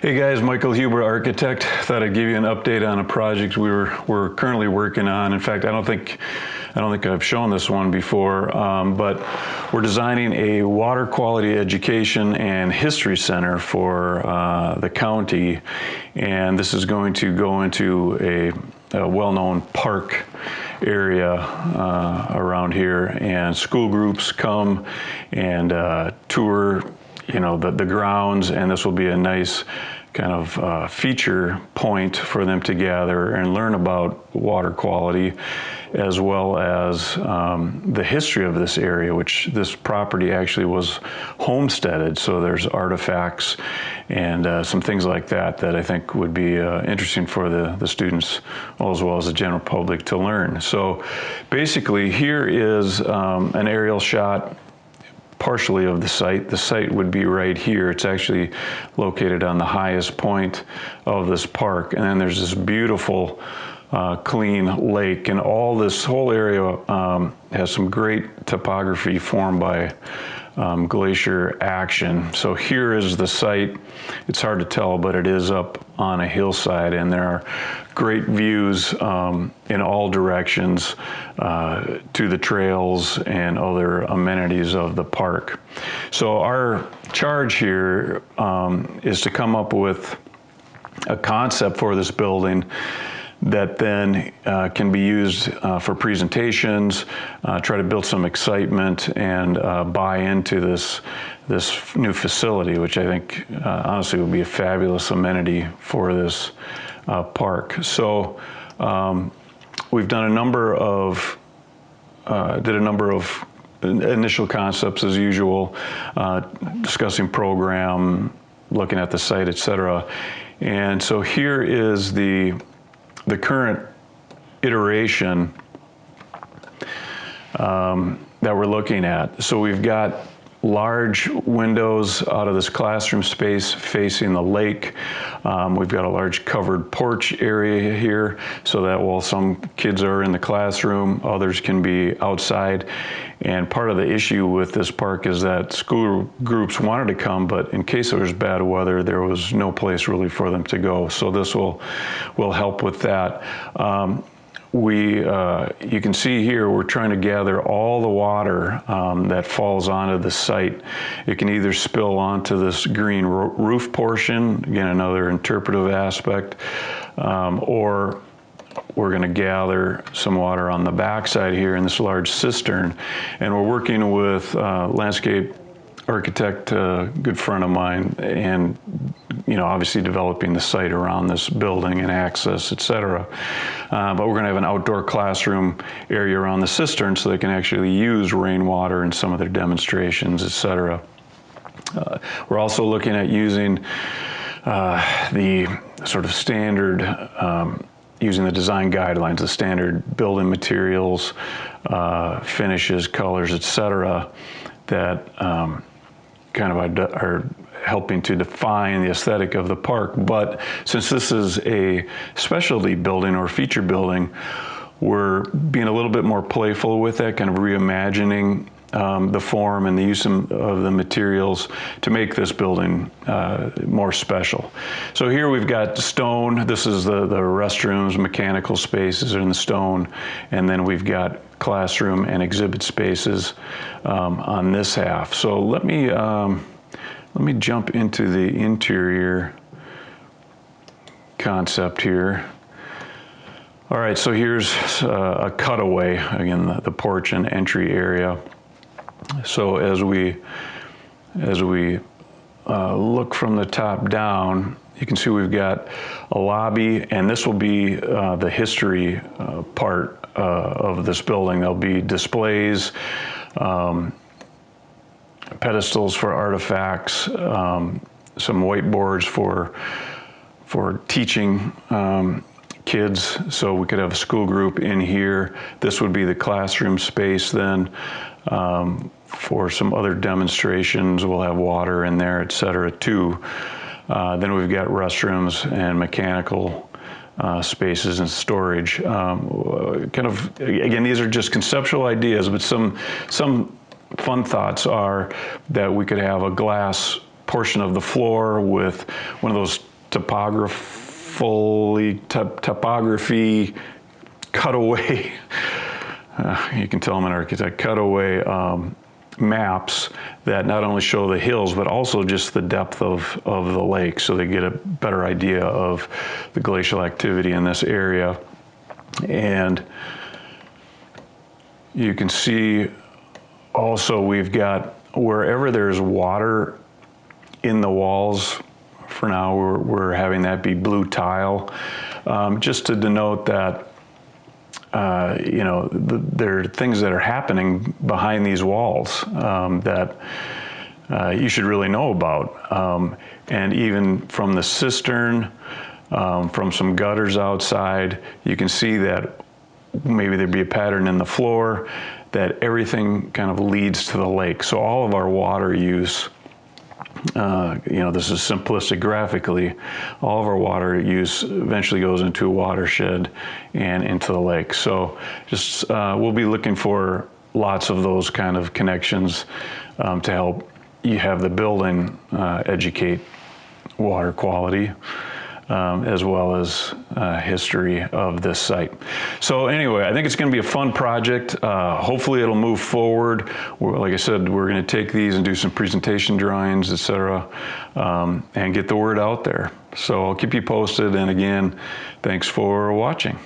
Hey guys, Michael Huber, architect. Thought I'd give you an update on a project we're currently working on. In fact, I don't think I've shown this one before, but we're designing a water quality education and history center for the county, and this is going to go into a well-known park area around here, and school groups come and tour the grounds, and this will be a nice kind of feature point for them to gather and learn about water quality, as well as the history of this area, which this property actually was homesteaded. So there's artifacts and some things like that I think would be interesting for the students as well as the general public to learn. So basically here is an aerial shot partially of the site. The site would be right here. It's actually located on the highest point of this park. And then there's this beautiful clean lake, and this whole area has some great topography formed by glacier action. So here is the site. It's hard to tell, but it is up on a hillside, and there are great views in all directions to the trails and other amenities of the park. So our charge here is to come up with a concept for this building that then can be used for presentations, try to build some excitement and buy into this new facility, which I think honestly would be a fabulous amenity for this park. So we've done a number of initial concepts as usual, discussing program, looking at the site, etc. And so here is the current iteration that we're looking at. So we've got large windows out of this classroom space facing the lake. We've got a large covered porch area here so that while some kids are in the classroom, others can be outside. And part of the issue with this park is that school groups wanted to come, but in case there was bad weather, there was no place really for them to go. So this will help with that. You can see here we're trying to gather all the water that falls onto the site. It can either spill onto this green roof portion, again another interpretive aspect, or we're going to gather some water on the backside here in this large cistern. And we're working with landscape architect, a good friend of mine, and obviously developing the site around this building and access, etc. But we're going to have an outdoor classroom area around the cistern so they can actually use rainwater in some of their demonstrations, etc. We're also looking at using the sort of standard, using the design guidelines, the standard building materials, finishes, colors, etc. that kind of are helping to define the aesthetic of the park. But since this is a specialty building or feature building, we're being a little bit more playful with that, kind of reimagining the form and the use of the materials to make this building more special. So here we've got stone. This is the restrooms, mechanical spaces are in the stone, and then we've got classroom and exhibit spaces on this half. So let me jump into the interior concept here. All right, so here's a cutaway, again, the porch and entry area. So as we look from the top down, you can see we've got a lobby, and this will be the history part of this building. There'll be displays, pedestals for artifacts, some whiteboards for teaching kids. So we could have a school group in here. This would be the classroom space then. For some other demonstrations, we'll have water in there, etc. too. Then we've got restrooms and mechanical spaces and storage. Kind of, again, these are just conceptual ideas, but some fun thoughts are that we could have a glass portion of the floor with one of those topography cutaway, you can tell I'm an architect, cutaway maps that not only show the hills, but also just the depth of the lake, so they get a better idea of the glacial activity in this area. And you can see also we've got, wherever there's water in the walls, for now we're having that be blue tile, just to denote that you know, there are things that are happening behind these walls that you should really know about. And even from the cistern, from some gutters outside, you can see that maybe there'd be a pattern in the floor, that everything kind of leads to the lake. So all of our water use, you know, this is simplistic graphically, all of our water use eventually goes into a watershed and into the lake. So just we'll be looking for lots of those kind of connections to help you have the building educate water quality, as well as history of this site. So anyway, I think it's going to be a fun project. Hopefully it'll move forward. Like I said, we're going to take these and do some presentation drawings, etc., and get the word out there. So I'll keep you posted. And again, thanks for watching.